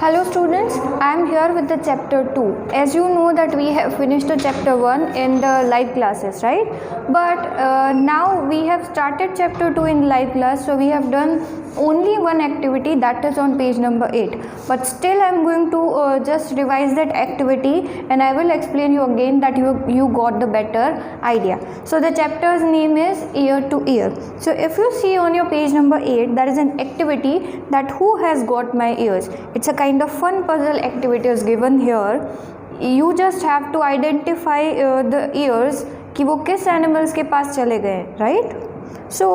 Hello students, I am here with the chapter 2. As you know that we have finished the chapter 1 in the live classes, right? But now we have started chapter 2 in live class, so we have done only one activity, that is on page number 8. But still I am going to just revise that activity and I will explain you again that you got the better idea. So the chapter's name is ear to ear. So if you see on your page number 8, there is an activity that who has got my ears. It's a kind of fun puzzle activity is given here. You just have to identify the ears कि वो किस animals के पास चले गए, right? So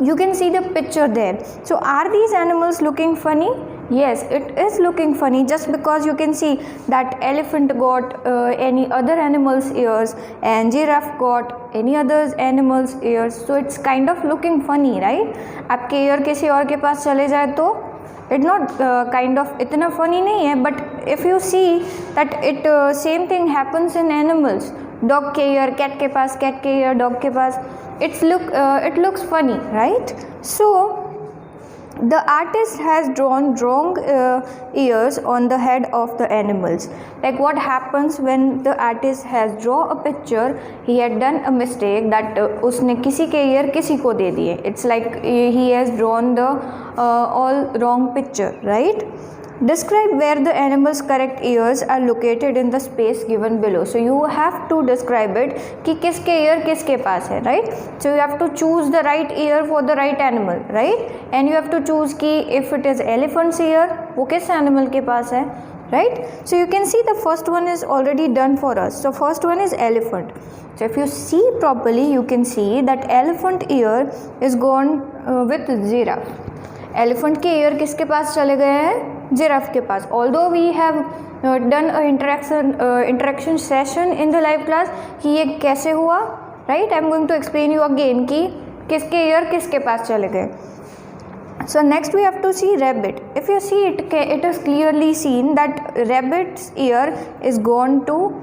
you can see the picture there. So are these animals looking funny? Yes, it is looking funny just because you can see that elephant got any other animal's ears and giraffe got any other animal's ears. So it's kind of looking funny, right? आपके ear किसी और के पास चले जाए तो it's not kind of इतना funny नहीं है, but if you see that it same thing happens in animals. Dog के ear cat के पास, cat के ear dog के पास, it looks funny, right? So the artist has drawn wrong ears on the head of the animals. Like what happens when the artist has drawn a picture, he had done a mistake that उसने किसी के ear किसी को दे दिए. It's like he has drawn the all wrong picture, right? Describe where the animal's correct ears are located in the space given below. So you have to describe it कि किसके ear किसके पास है, right? So you have to choose the right ear for the right animal, right? And you have to choose कि if it is elephant's ear, वो किस animal के पास है, right? So you can see the first one is already done for us. So first one is elephant. So if you see properly, you can see that elephant ear is gone with giraffe. Elephant के ear किसके पास चले गए हैं? Giraffe के पास. Although we have done a interaction session in the live class कि ये कैसे हुआ, right? I am going to explain you again कि किसके ear किसके पास चले गए. So next we have to see rabbit. If you see it is clearly seen that rabbit's ear is gone to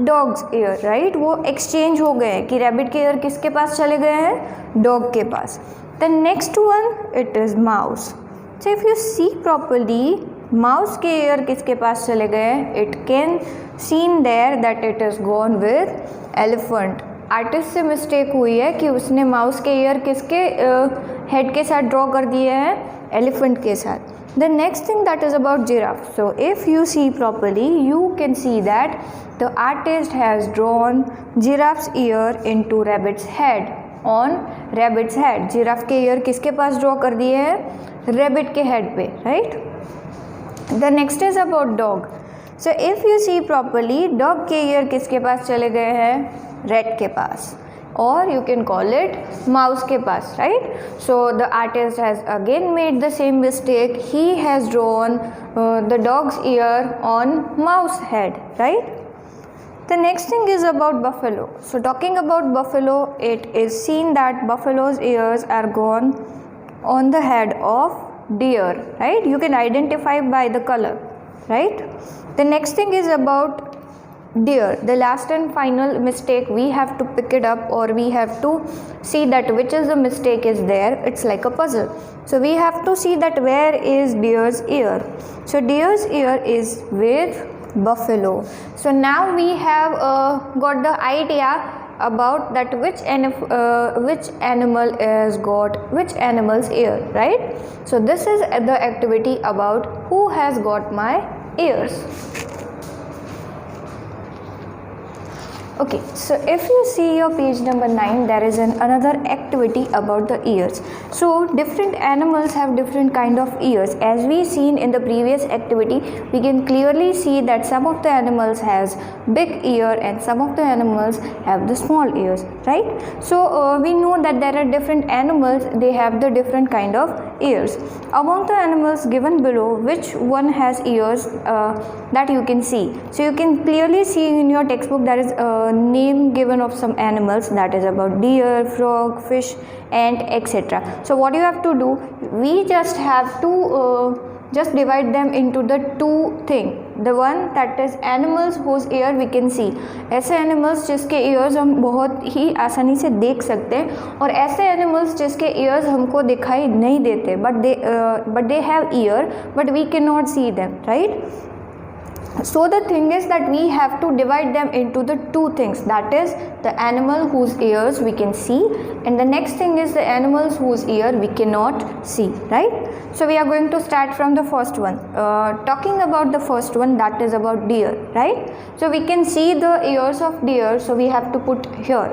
dog's ear, right? वो exchange हो गए कि rabbit के ear किसके पास चले गए हैं? Dog के पास. The next one it is mouse. So if you see properly, mouse के ear किसके पास चले गए? It can seen there that it is gone with elephant. Artist से मिस्टेक हुई है कि उसने माउस के ईयर किसके हेड के साथ ड्रॉ कर दिए हैं? एलिफेंट के साथ. The next thing that is about giraffe. So if you see properly you can see that the artist has drawn giraffes year into rabbits head on rabbits head. Giraffe के year किसके पास draw कर दिए हैं? Rabbit के head पे, right? The next is about dog. So if you see properly dog के year किसके पास चले गए हैं? रैट के पास, और you can call it mouse के पास, right? So the artist has again made the same mistake. He has drawn the dog's ear on mouse head, right? The next thing is about buffalo. So talking about buffalo, it is seen that buffalo's ears are gone on the head of deer, right? You can identify by the color, right? The next thing is about deer. The last and final mistake we have to pick it up, or we have to see that which is the mistake is there. It's like a puzzle. So we have to see that where is deer's ear. So deer's ear is with buffalo. So now we have got the idea about that which animal has got which animal's ear, right? So this is the activity about who has got my ears. Okay, so if you see your page number 9, there is another activity about the ears. So different animals have different kind of ears. As we seen in the previous activity, we can clearly see that some of the animals has big ear and some of the animals have the small ears, right? So we know that there are different animals, they have the different kind of ears. Among the animals given below, which one has ears that you can see? So you can clearly see in your textbook there is a name given of some animals, that is about deer, frog, fish, ant, etc. So what you have to do, we just have to just divide them into the two thing. The one that is animals whose ear we can see. ऐसे animals जिसके ears हम बहुत ही आसानी से देख सकते हैं और ऐसे animals जिसके ears हमको दिखाई नहीं देते but they have ear but we cannot see them, right? So the thing is that we have to divide them into the two things, that is the animal whose ears we can see and the next thing is the animals whose ear we cannot see, right? So we are going to start from the first one. Talking about the first one, that is about deer, right? So we can see the ears of deer, so we have to put here.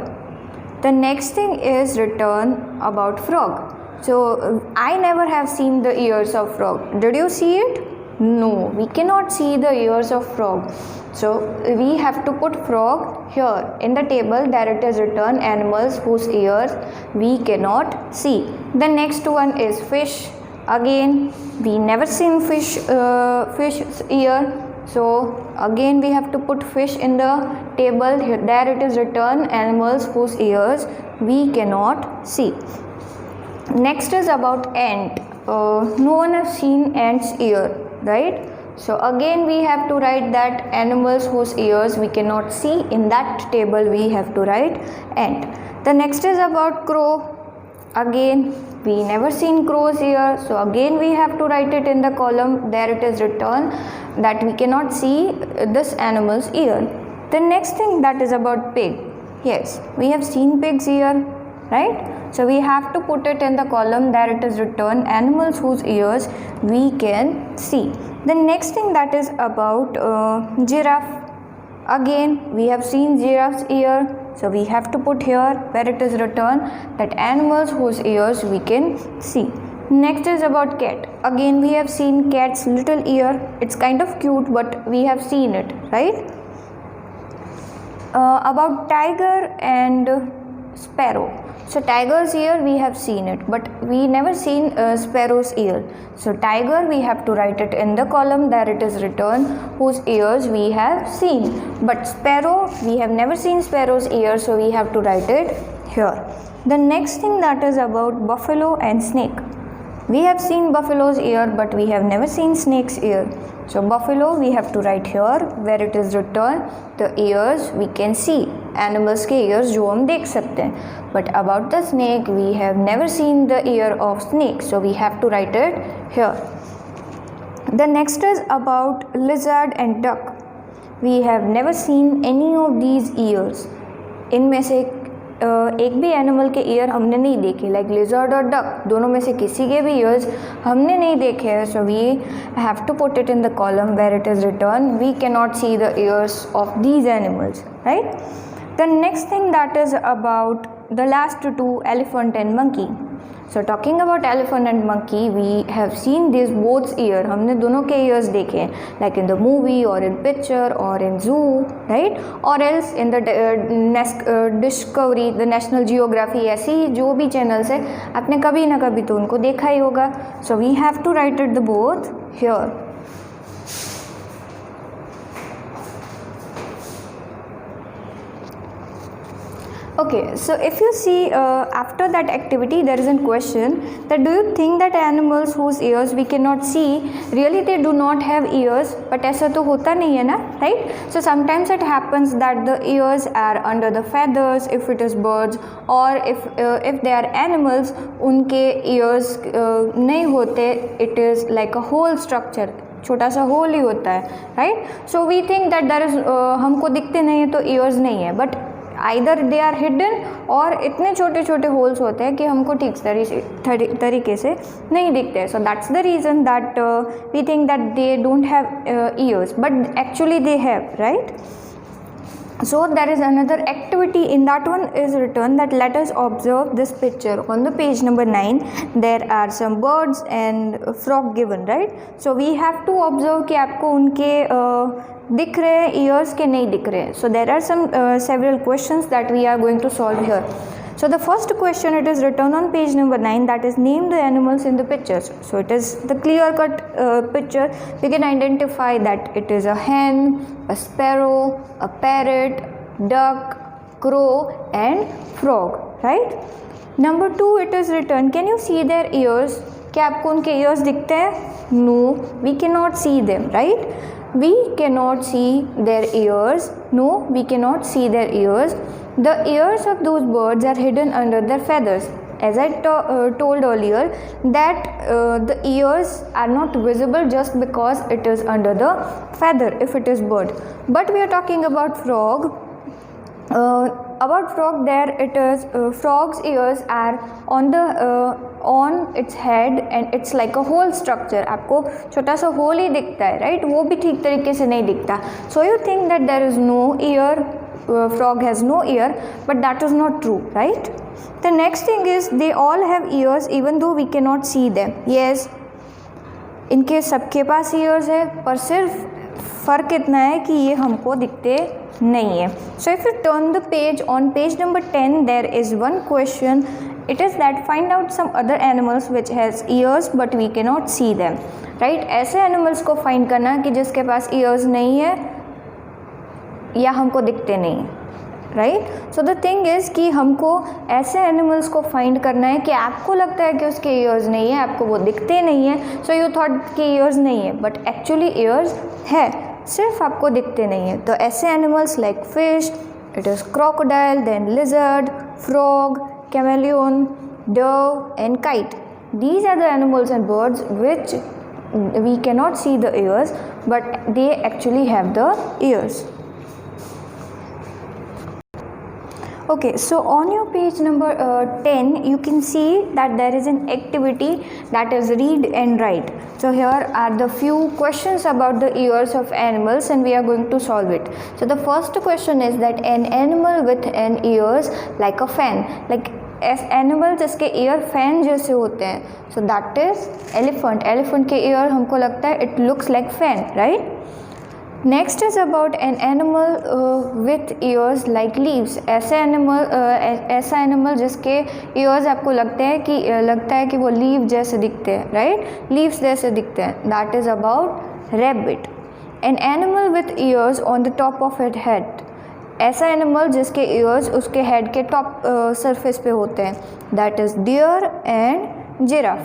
The next thing is written about frog. So I never have seen the ears of frog. Did you see it? No, we cannot see the ears of frog. So we have to put frog here. In the table there it is written animals whose ears we cannot see. The next one is fish. Again we never seen fish's ear. So again we have to put fish in the table. Here, there it is written animals whose ears we cannot see. Next is about ant. No one has seen ant's ear, right? So again we have to write that animals whose ears we cannot see. In that table we have to write ant. The next is about crow. Again we never seen crow's ear, so again we have to write it in the column. There it is written that we cannot see this animal's ear. The next thing, that is about pig. Yes, we have seen pig's ear, right? So we have to put it in the column. There it is written animals whose ears we can see. The next thing, that is about giraffe. Again we have seen giraffe's ear, so we have to put here where it is written that animals whose ears we can see. Next is about cat. Again we have seen cat's little ear. It's kind of cute but we have seen it, right? About tiger and sparrow. So tiger's ear we have seen it but we never seen sparrow's ear. So tiger we have to write it in the column. There it is written whose ears we have seen. But sparrow we have never seen sparrow's ear, so we have to write it here. The next thing, that is about buffalo and snake. We have seen buffalo's ear but we have never seen snake's ear. So buffalo we have to write here where it is written the ears we can see. Animals के ears जो हम देख सकते हैं. But about the snake we have never seen the ear of snake, so we have to write it here. The next is about lizard and duck. We have never seen any of these ears. इनमें से एक भी animal के year हमने नहीं देखे, like lizard और duck दोनों में से किसी के भी ईयर्स हमने नहीं देखे हैं. So we have to put it in the column where it is written we can not see the ears of these animals, right. The next thing, that is about the last two, elephant and monkey. So talking about elephant and monkey, we have seen this boths ear. हमने दोनों के years देखे हैं, like in the movie और इन picture और इन जू, right, और else in the discovery, the national geography, ऐसी जो भी चैनल्स है आपने कभी ना कभी तो उनको देखा ही होगा. So we have to write it the both here. Okay, so if you see after that activity there is a question that do you think that animals whose ears we cannot see really they do not have ears, but ऐसा तो होता नहीं है ना, right? So sometimes it happens that the ears are under the feathers if it is birds, or if they are animals उनके ears नहीं होते, it is like a whole structure, छोटा सा होल ही होता है, right. So we think that there is हमको दिखते नहीं है तो ईयर्स नहीं है, but either they are hidden और इतने छोटे छोटे होल्स होते हैं कि हमको ठीक तरीके से नहीं दिखते. So that's the reason that we think that they don't have ears, but actually they have, right. So there is another activity. In that one is written that let us observe this picture on the page number 9. There are some birds and frog given, right? So we have to observe कि आपको उनके दिख रहे हैं ears के नहीं दिख रहे हैं. So there are some several questions that we are going to solve here. So the first question, it is written on page number 9, that is name the animals in the pictures. So it is the clear cut picture. We can identify that it is a hen, a sparrow, a parrot, duck, crow and frog, right. Number 2, it is written, can you see their ears? क्या आपको उनके ears दिखते हैं? No, we can not see them, right? We cannot see their ears. No, we cannot see their ears. The ears of those birds are hidden under their feathers. As I told earlier that the ears are not visible just because it is under the feather if it is bird. But we are talking about frog. About frog, there it is, frog's ears are on its head and it's like a whole structure. आपको छोटा सा whole ही दिखता है, right? वो भी ठीक तरीके से नहीं दिखता. So you think that there is no ear, frog has no ear, but that is not true, right? The next thing is they all have ears even though we cannot see them. Yes, इनके सबके पास ears है, पर सिर्फ फ़र्क इतना है कि ये हमको दिखते नहीं है. So if you turn the page, on page number 10 there is one question. It is that find out some other animals which has ears but we cannot see them, right? ऐसे animals को find करना कि जिसके पास ears नहीं है या हमको दिखते नहीं है, right? So the thing is कि हमको ऐसे एनिमल्स को फाइंड करना है कि आपको लगता है कि उसके ईयर्स नहीं है, आपको वो दिखते नहीं है, सो यू थॉट कि ईयर्स नहीं है, बट एक्चुअली ईयर्स है, सिर्फ आपको दिखते नहीं है. तो ऐसे animals like fish, it is crocodile, then lizard, frog, chameleon, dove and kite. These are the animals and birds which we cannot see the ears, but they actually have the ears. Okay, so on your page number 10 you can see that there is an activity that is read and write. So here are the few questions about the ears of animals and we are going to solve it. So the first question is that an animal with an ears like a fan, like animal जिसके year fan जैसे होते हैं, so that is elephant. Elephant के year हमको लगता है it looks like fan, right? Next is about an animal with years like leaves. ऐसा animal जिसके ईयर्स आपको लगता है कि वो लीव जैसे दिखते हैं, राइट? लीव्स जैसे दिखते हैं, that is about rabbit. An animal with ears on the top of it head. ऐसा एनिमल जिसके ईयर्स उसके हेड के टॉप सरफेस पे होते हैं, that is deer and giraffe.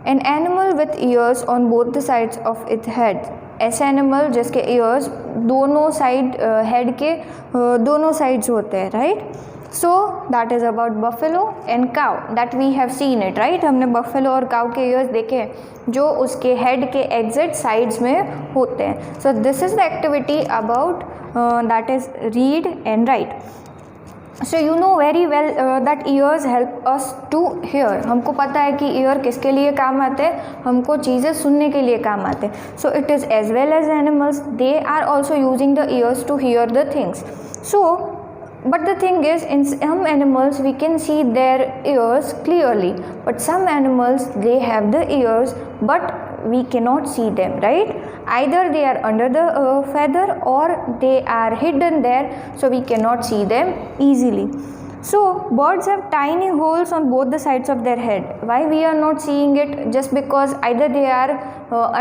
An animal with ears on both the sides of it head. ऐसा animal जिसके ears दोनों साइड हेड के दोनों साइड्स होते हैं, right? So that is about buffalo and cow, that we have seen it, right? हमने buffalo और cow के ईयर्स देखे हैं जो उसके हेड के एग्जिट साइड्स में होते हैं. So this is the activity about that is read and write. So you know very well that ears help us to hear. हमको पता है कि ईयर किसके लिए काम आते हैं, हमको चीज़ें सुनने के लिए काम आते हैं. So it is as well as animals, they are also using the ears to hear the things. So but the thing is, in some animals we can see their ears clearly, but some animals they have the ears but we cannot see them, right? Either they are under the feather or they are hidden there, so we cannot see them easily. So birds have tiny holes on both the sides of their head. Why we are not seeing it? Just because either they are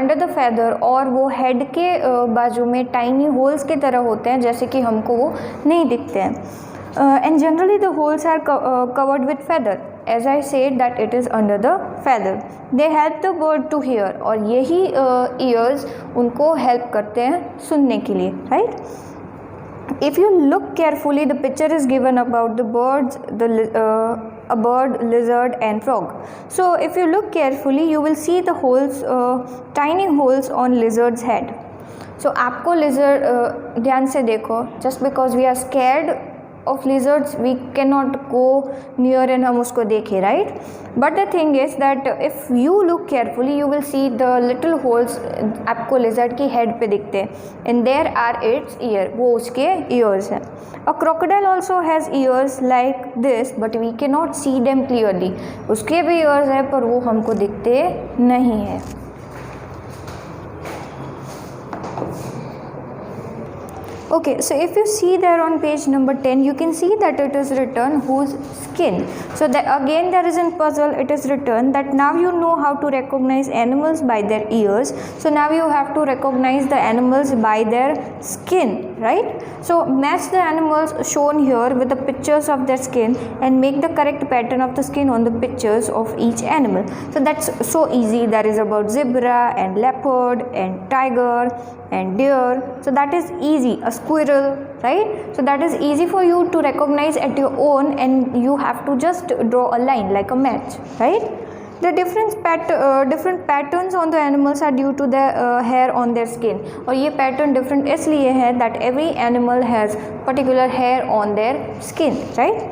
under the feather or वो head के बाजू में tiny holes के तरह होते हैं जैसे कि हमको वो नहीं दिखते हैं. And generally the holes are covered with feather. As I said that it is under the feather. They help the bird to hear. और यही ears उनको help करते हैं सुनने के लिए, right? If you look carefully, the picture is given about the birds, a bird, lizard and frog. So if you look carefully, you will see the holes, tiny holes on lizard's head. So आपको lizard ध्यान से देखो. Just because we are scared of lizards, we cannot go near and हम उसको देखें, right? But the thing is that if you look carefully, you will see the little holes आपको lizard की head पे दिखते हैं, and there are its ear, वो उसके ears हैं. A crocodile also has ears like this, but we cannot see them clearly. उसके भी ears हैं पर वो हमको दिखते नहीं हैं. Okay, so if you see there on page number 10, you can see that it is written whose skin. So that again there is a puzzle. It is written that now you know how to recognize animals by their ears. So now you have to recognize the animals by their skin, right? So match the animals shown here with the pictures of their skin and make the correct pattern of the skin on the pictures of each animal. So that's so easy. That is about zebra and leopard and tiger and deer. So that is easy. A squirrel, right? So that is easy for you to recognize at your own, and you have to just draw a line like a match, right? The different patterns on the animals are due to the hair on their skin. और ये pattern different इसलिए है that every animal has particular hair on their skin, right?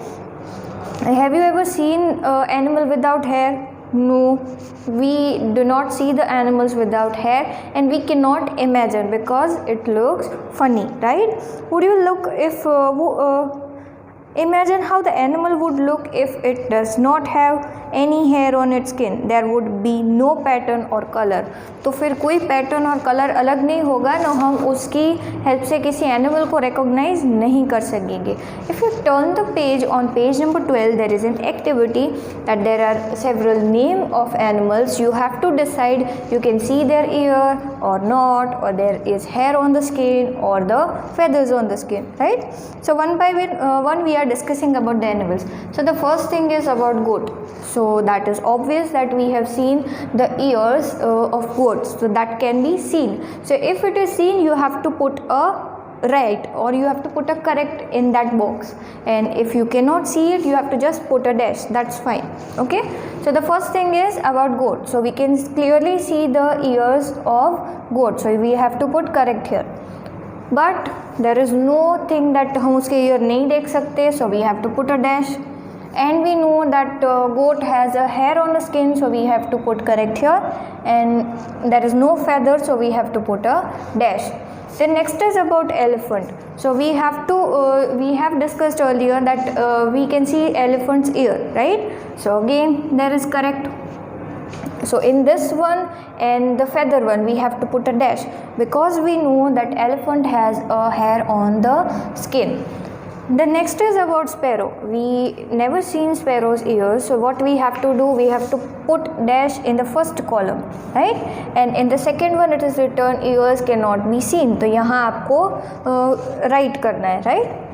Have you ever seen animal without hair? No, we do not see the animals without hair, and we cannot imagine because it looks funny, right? Would you look if imagine how the animal would look if it does not have any hair on its skin? There would be no pattern or color. तो फिर कोई pattern और colour अलग नहीं होगा, ना हम उसकी हेल्प से किसी एनिमल को रिकॉग्नाइज नहीं कर सकेंगे. If you turn the page on page number 12, there is an activity that there are several names of animals. You have to decide. You can see their ear or not, or there is hair on the skin or the feathers on the skin, right? So one by one we are discussing about the animals. So the first thing is about goat. So that is obvious that we have seen the ears of goats, so that can be seen. So if it is seen, you have to put a right or you have to put a correct in that box, and if you cannot see it, you have to just put a dash. That's fine. Okay, so the first thing is about goat. So we can clearly see the ears of goat, so we have to put correct here. But there is no thing that हम उसके ear नहीं देख सकते, so we have to put a dash. And we know that goat has a hair on the skin, so we have to put correct here, and there is no feather, so we have to put a dash. Then next is about elephant. So we have discussed earlier that we can see elephant's ear, right? So again there is correct. So in this one and the feather one, we have to put a dash because we know that elephant has a hair on the skin. The next is about sparrow. We never seen sparrow's ears, so what we have to do, we have to put dash in the first column, right? And in the second one it is written ears cannot be seen, तो यहाँ आपको write करना है, right?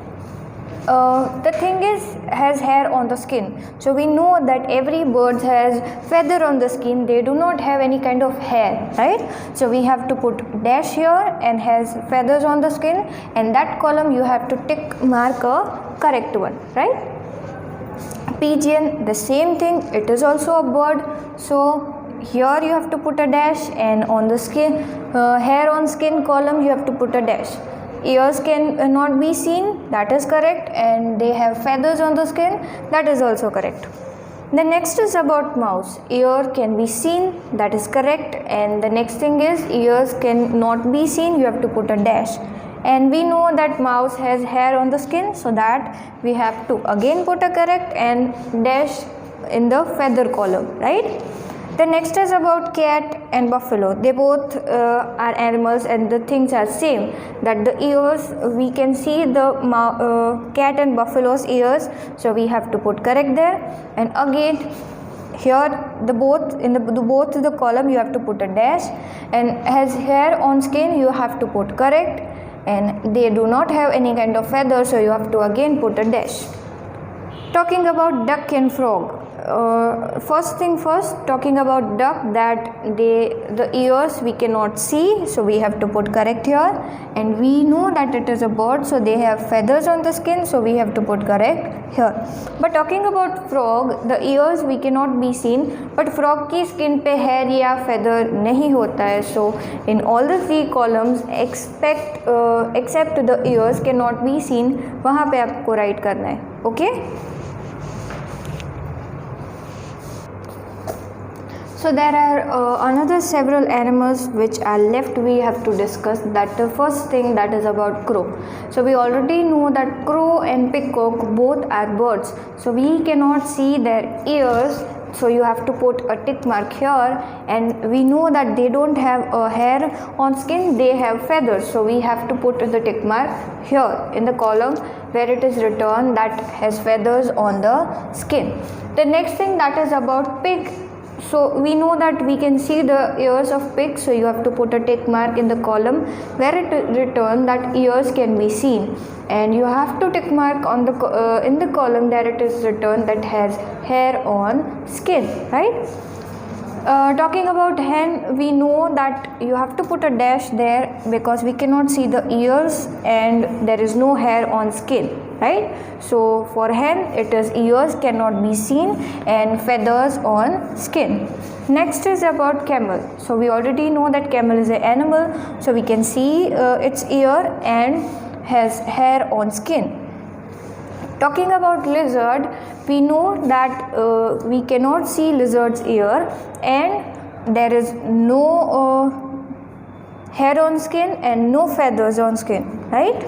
The thing is has hair on the skin, so we know that every bird has feather on the skin. They do not have any kind of hair, right? So we have to put dash here and has feathers on the skin, and that column you have to tick mark a correct one, right? Pigeon, the same thing, it is also a bird, so here you have to put a dash, and on the skin hair on skin column you have to put a dash. Ears can not be seen, that is correct, and they have feathers on the skin, that is also correct. The next is about mouse. Ear can be seen, that is correct, and the next thing is ears can not be seen, you have to put a dash. And we know that mouse has hair on the skin, so that we have to again put a correct and dash in the feather column, right? The next is about cat and buffalo. They both are animals, and the things are same. That the ears, we can see the cat and buffalo's ears, so we have to put correct there. And again here both the column you have to put a dash, and has hair on skin you have to put correct, and they do not have any kind of feather, so you have to again put a dash. Talking about duck and frog. First thing first, talking about duck, that the ears we cannot see, so we have to put correct here, and we know that it is a bird, so they have feathers on the skin, so we have to put correct here. But talking about frog, the ears we cannot be seen, but frog की skin पे hair या feather नहीं होता है, so in all the three columns except the ears cannot be seen, वहाँ पे आपको write करना है, okay? So there are another several animals which are left we have to discuss. That the first thing, that is about crow. So we already know that crow and peacock both are birds, so we cannot see their ears, so you have to put a tick mark here, and we know that they don't have a hair on skin, they have feathers, so we have to put the tick mark here in the column where it is written that has feathers on the skin. The next thing that is about pig. So we know that we can see the ears of pig, so you have to put a tick mark in the column where it is written that ears can be seen, and you have to tick mark on the in the column that it is written that has hair on skin, right? Talking about hen, we know that you have to put a dash there because we cannot see the ears and there is no hair on skin, right? So for hen it is ears cannot be seen and feathers on skin. Next is about camel. So we already know that camel is an animal, so we can see its ear and has hair on skin. Talking about lizard, we know that we cannot see lizard's ear and there is no hair on skin and no feathers on skin, right?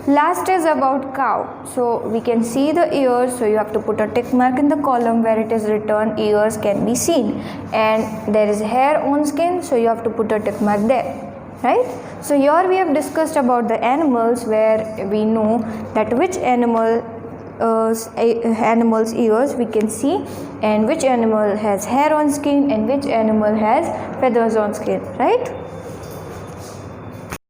Last is about cow. So we can see the ears, so you have to put a tick mark in the column where it is written ears can be seen, and there is hair on skin, so you have to put a tick mark there, right? So here we have discussed about the animals where we know that which animal's ears we can see and which animal has hair on skin and which animal has feathers on skin, right?